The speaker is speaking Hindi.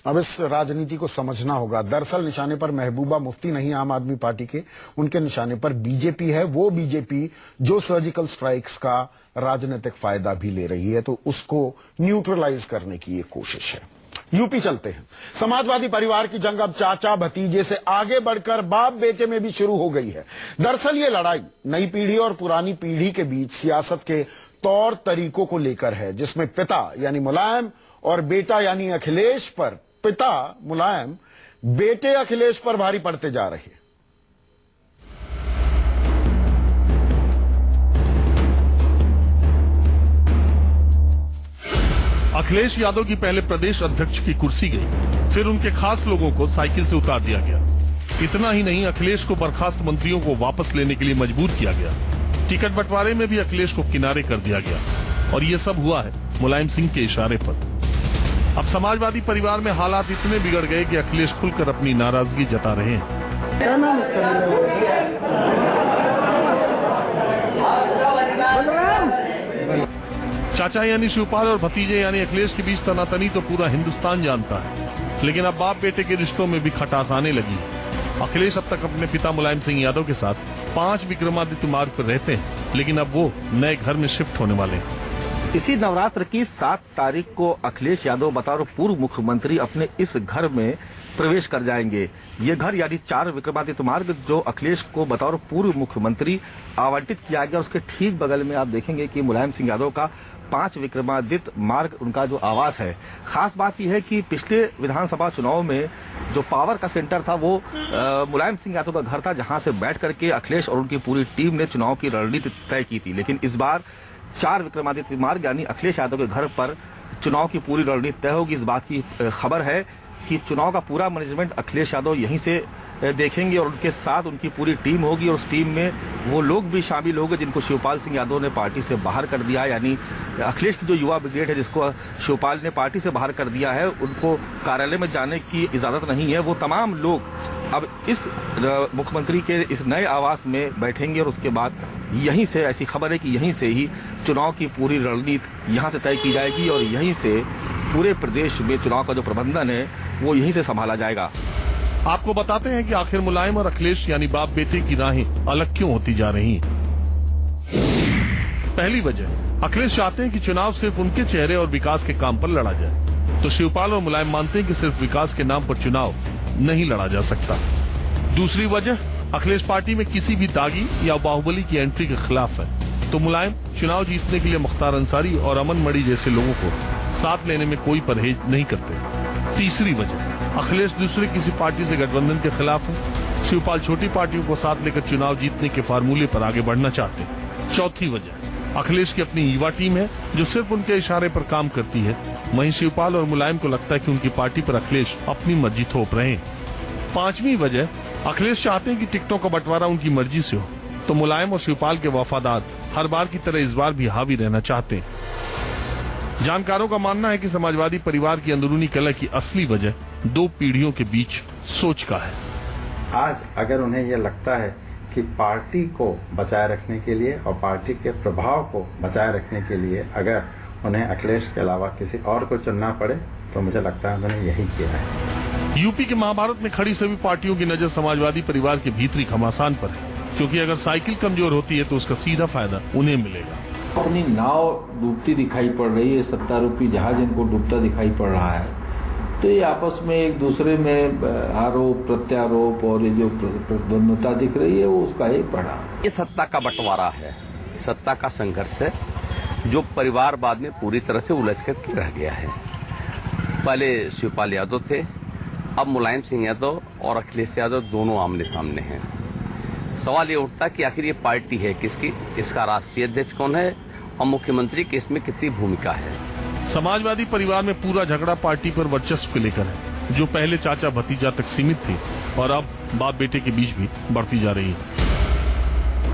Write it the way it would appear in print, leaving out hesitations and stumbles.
अब इस राजनीति को समझना होगा। दरअसल निशाने पर महबूबा मुफ्ती नहीं आम आदमी पार्टी के, उनके निशाने पर बीजेपी है। वो बीजेपी जो सर्जिकल स्ट्राइक्स का राजनीतिक फायदा भी ले रही है, तो उसको न्यूट्रलाइज करने की ये कोशिश है। यूपी चलते हैं। समाजवादी परिवार की जंग अब चाचा भतीजे से आगे बढ़कर बाप बेटे में भी शुरू हो गई है। दरअसल ये लड़ाई नई पीढ़ी और पुरानी पीढ़ी के बीच सियासत के तौर तरीकों को लेकर है, जिसमें पिता यानी मुलायम और बेटा यानी अखिलेश पर पिता मुलायम बेटे अखिलेश पर भारी पड़ते जा रहे हैं। अखिलेश यादव की पहले प्रदेश अध्यक्ष की कुर्सी गई, फिर उनके खास लोगों को साइकिल से उतार दिया गया। इतना ही नहीं, अखिलेश को बर्खास्त मंत्रियों को वापस लेने के लिए मजबूर किया गया। टिकट बंटवारे में भी अखिलेश को किनारे कर दिया गया और ये सब हुआ है मुलायम सिंह के इशारे पर। अब समाजवादी परिवार में हालात इतने बिगड़ गए कि अखिलेश खुलकर अपनी नाराजगी जता रहे हैं। चाचा यानी शिवपाल और भतीजे यानी अखिलेश के बीच तनातनी तो पूरा हिंदुस्तान जानता है, लेकिन अब बाप बेटे के रिश्तों में भी खटास आने लगी है। अखिलेश अब तक अपने पिता मुलायम सिंह यादव के साथ 5 विक्रमादित्य मार्ग पर रहते हैं, लेकिन अब वो नए घर में शिफ्ट होने वाले हैं। इसी नवरात्र की 7 तारीख को अखिलेश यादव बतौर पूर्व मुख्यमंत्री अपने इस घर में प्रवेश कर जाएंगे। ये घर यानी 4 विक्रमादित्य मार्ग जो अखिलेश को बतौर पूर्व मुख्यमंत्री आवंटित किया गया, उसके ठीक बगल में आप देखेंगे कि मुलायम सिंह यादव का 5 विक्रमादित्य मार्ग उनका जो आवास है। खास बात यह है कि पिछले विधानसभा चुनाव में जो पावर का सेंटर था वो मुलायम सिंह यादव का घर था, जहां से बैठ करके अखिलेश और उनकी पूरी टीम ने चुनाव की रणनीति तय की थी। लेकिन इस बार 4 विक्रमादित्य मार्ग यानी अखिलेश यादव के घर पर चुनाव की पूरी रणनीति तय होगी। इस बात की खबर है कि चुनाव का पूरा मैनेजमेंट अखिलेश यादव यहीं से देखेंगे और उनके साथ उनकी पूरी टीम होगी और उस टीम में वो लोग भी शामिल होंगे जिनको शिवपाल सिंह यादव ने पार्टी से बाहर कर दिया है। यानी अखिलेश की जो युवा ब्रिगेड है जिसको शिवपाल ने पार्टी से बाहर कर दिया है, उनको कार्यालय में जाने की इजाजत नहीं है। वो तमाम लोग अब इस मुख्यमंत्री के इस नए आवास में बैठेंगे और उसके बाद यहीं से, ऐसी खबर है कि यहीं से ही चुनाव की पूरी रणनीति यहां से तय की जाएगी और यहीं से पूरे प्रदेश में चुनाव का जो प्रबंधन है वो यहीं से संभाला जाएगा। आपको बताते हैं कि आखिर मुलायम और अखिलेश यानी बाप बेटे की राहें अलग क्यों होती जा रही हैं। पहली वजह, अखिलेश चाहते हैं कि चुनाव सिर्फ उनके चेहरे और विकास के काम पर लड़ा जाए, तो शिवपाल और मुलायम मानते हैं कि सिर्फ विकास के नाम पर चुनाव नहीं लड़ा जा सकता। दूसरी वजह, अखिलेश पार्टी में किसी भी दागी या बाहुबली की एंट्री के खिलाफ है, तो मुलायम चुनाव जीतने के लिए मुख्तार अंसारी और अमन मणि जैसे लोगों को साथ लेने में कोई परहेज नहीं करते। तीसरी वजह, अखिलेश दूसरे किसी पार्टी से गठबंधन के खिलाफ है, शिवपाल छोटी पार्टियों को साथ लेकर चुनाव जीतने के फार्मूले पर आगे बढ़ना चाहते हैं। चौथी वजह, अखिलेश की अपनी युवा टीम है जो सिर्फ उनके इशारे पर काम करती है, वहीं शिवपाल और मुलायम को लगता है कि उनकी पार्टी पर अखिलेश अपनी मर्जी थोप रहे हैं। पांचवी वजह, अखिलेश चाहते हैं कि टिकटों का बंटवारा उनकी मर्जी से हो, तो मुलायम और शिवपाल के वफादार हर बार की तरह इस बार भी हावी रहना चाहते हैं। जानकारों का मानना है कि समाजवादी परिवार की अंदरूनी कलह की असली वजह 2 पीढ़ियों के बीच सोच का है। आज अगर उन्हें यह लगता है कि पार्टी को बचाए रखने के लिए और पार्टी के प्रभाव को बचाए रखने के लिए अगर उन्हें अखिलेश के अलावा किसी और को चुनना पड़े, तो मुझे लगता है उन्होंने यही किया है। यूपी के महाभारत में खड़ी सभी पार्टियों की नजर समाजवादी परिवार के भीतरी घमासान पर है, क्योंकि अगर साइकिल कमजोर होती है तो उसका सीधा फायदा उन्हें मिलेगा। अपनी नाव डूबती दिखाई पड़ रही है, सत्तारूपी जहाज इनको डूबता दिखाई पड़ रहा है, तो ये आपस में एक दूसरे में आरोप प्रत्यारोप और ये जो प्रतिद्वंद्विता दिख रही है वो उसका ही पड़ा। ये सत्ता का बंटवारा है, सत्ता का संघर्ष है जो परिवारवाद में पूरी तरह से उलझ कर रह गया है। पहले शिवपाल यादव थे, अब मुलायम सिंह यादव और अखिलेश यादव दोनों आमने सामने हैं। सवाल ये उठता है कि आखिर ये पार्टी है किसकी, इसका राष्ट्रीय अध्यक्ष कौन है और मुख्यमंत्री की इसमें कितनी भूमिका है। समाजवादी परिवार में पूरा झगड़ा पार्टी पर वर्चस्व को लेकर है, जो पहले चाचा भतीजा तक सीमित थी और अब बाप बेटे के बीच भी बढ़ती जा रही है।